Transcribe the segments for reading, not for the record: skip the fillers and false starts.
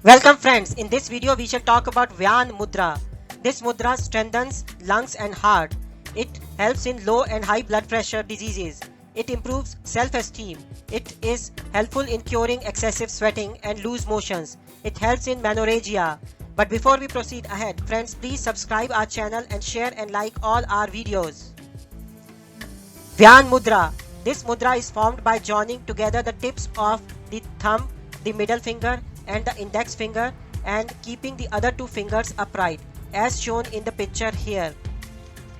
Welcome friends, in this video we shall talk about Vyan Mudra. This mudra strengthens lungs and heart. It helps in low and high blood pressure diseases. It improves self-esteem. It is helpful in curing excessive sweating and loose motions. It helps in menorrhagia. But before we proceed ahead, friends, please subscribe our channel and share and like all our videos. Vyan Mudra. This mudra is formed by joining together the tips of the thumb, the middle finger and the index finger and keeping the other two fingers upright as shown in the picture here.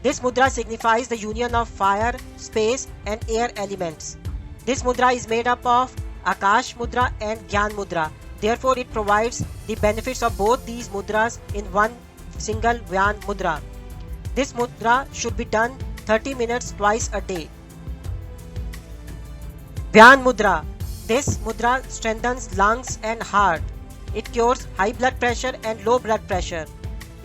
This mudra signifies the union of fire, space and air elements. This mudra is made up of Akash Mudra and Gyan Mudra. Therefore, it provides the benefits of both these mudras in one single Vyan Mudra. This mudra should be done 30 minutes twice a day. Vyan Mudra. This mudra strengthens lungs and heart. It cures high blood pressure and low blood pressure.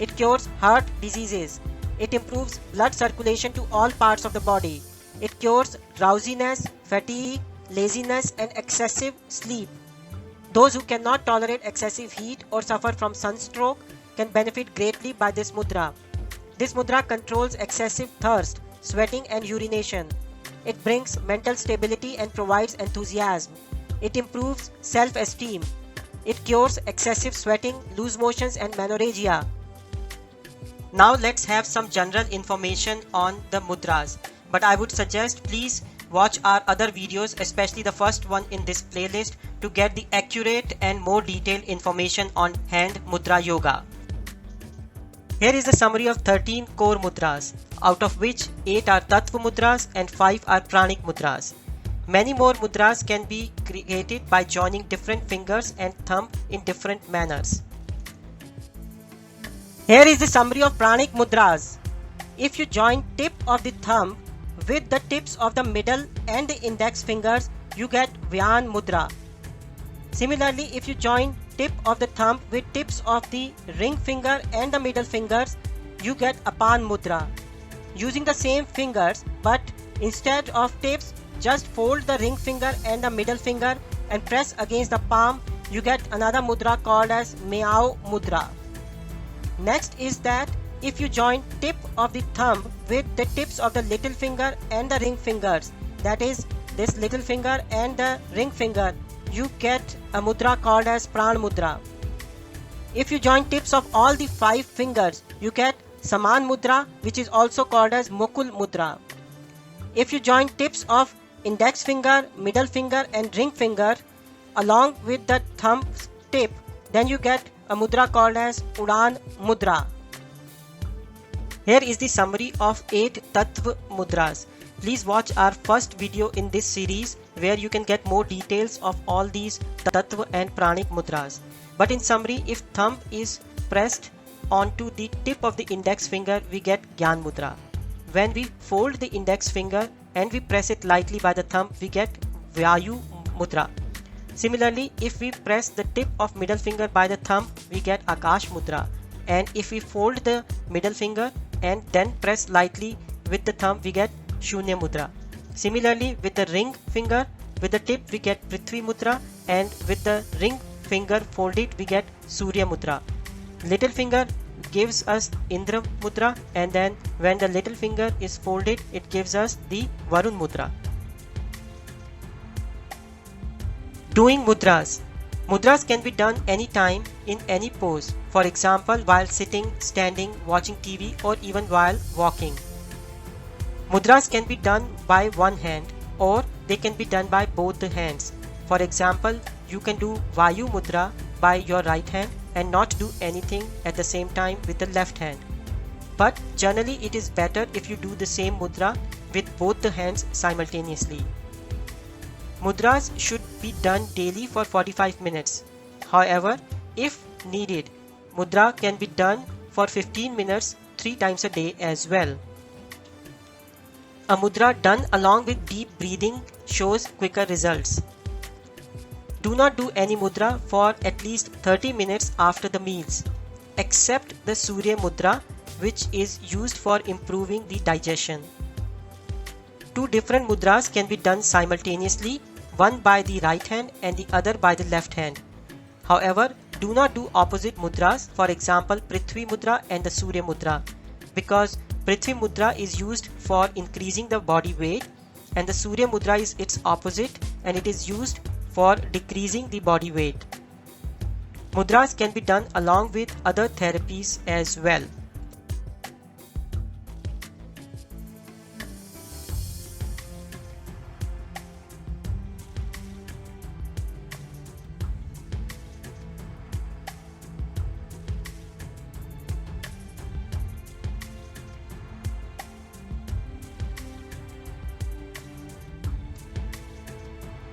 It cures heart diseases. It improves blood circulation to all parts of the body. It cures drowsiness, fatigue, laziness and excessive sleep. Those who cannot tolerate excessive heat or suffer from sunstroke can benefit greatly by this mudra. This mudra controls excessive thirst, sweating and urination. It brings mental stability and provides enthusiasm. It improves self-esteem. It cures excessive sweating, loose motions and menorrhagia. Now let's have some general information on the mudras. But I would suggest please watch our other videos, especially the first one in this playlist, to get the accurate and more detailed information on hand mudra yoga. Here is a summary of 13 core mudras, out of which 8 are Tattva mudras and 5 are Pranic mudras. Many more mudras can be created by joining different fingers and thumb in different manners. Here is the summary of Pranic mudras. If you join tip of the thumb with the tips of the middle and the index fingers, you get Vyan mudra. Similarly, if you join tip of the thumb with tips of the ring finger and the middle fingers, you get Apan mudra. Using the same fingers, but instead of tips, just fold the ring finger and the middle finger and press against the palm, you get another mudra called as Meow mudra. Next is that if you join tip of the thumb with the tips of the little finger and the ring fingers, that is this little finger and the ring finger, you get a mudra called as Pran mudra. If you join tips of all the 5 fingers, you get Saman mudra, which is also called as Mukul mudra. If you join tips of index finger, middle finger and ring finger along with the thumb tip, then you get a mudra called as Udan mudra. Here is the summary of 8 Tattva mudras. Please watch our first video in this series where you can get more details of all these Tattva and Pranic mudras. But in summary, if thumb is pressed onto the tip of the index finger, we get Gyan mudra. When we fold the index finger and we press it lightly by the thumb, we get Vayu mudra. Similarly, if we press the tip of middle finger by the thumb, we get Akash mudra. And if we fold the middle finger and then press lightly with the thumb, we get Shunya mudra. Similarly, with the ring finger, with the tip we get Prithvi mudra, and with the ring finger folded we get Surya mudra. Little finger gives us Indra mudra, and then when the little finger is folded, it gives us the Varun mudra. Doing mudras. Mudras can be done anytime in any pose. For example, while sitting, standing, watching TV or even while walking. Mudras can be done by one hand or they can be done by both the hands. For example, you can do Vayu mudra by your right hand and not do anything at the same time with the left hand. But generally it is better if you do the same mudra with both the hands simultaneously. Mudras should be done daily for 45 minutes. However, if needed, mudra can be done for 15 minutes 3 times a day as well. A mudra done along with deep breathing shows quicker results. Do not do any mudra for at least 30 minutes after the meals, except the Surya mudra, which is used for improving the digestion. 2 different mudras can be done simultaneously, one by the right hand and the other by the left hand. However, Do not do opposite mudras, for example Prithvi Mudra and the Surya Mudra, because Prithvi Mudra is used for increasing the body weight and the Surya Mudra is its opposite and it is used for decreasing the body weight. Mudras can be done along with other therapies as well.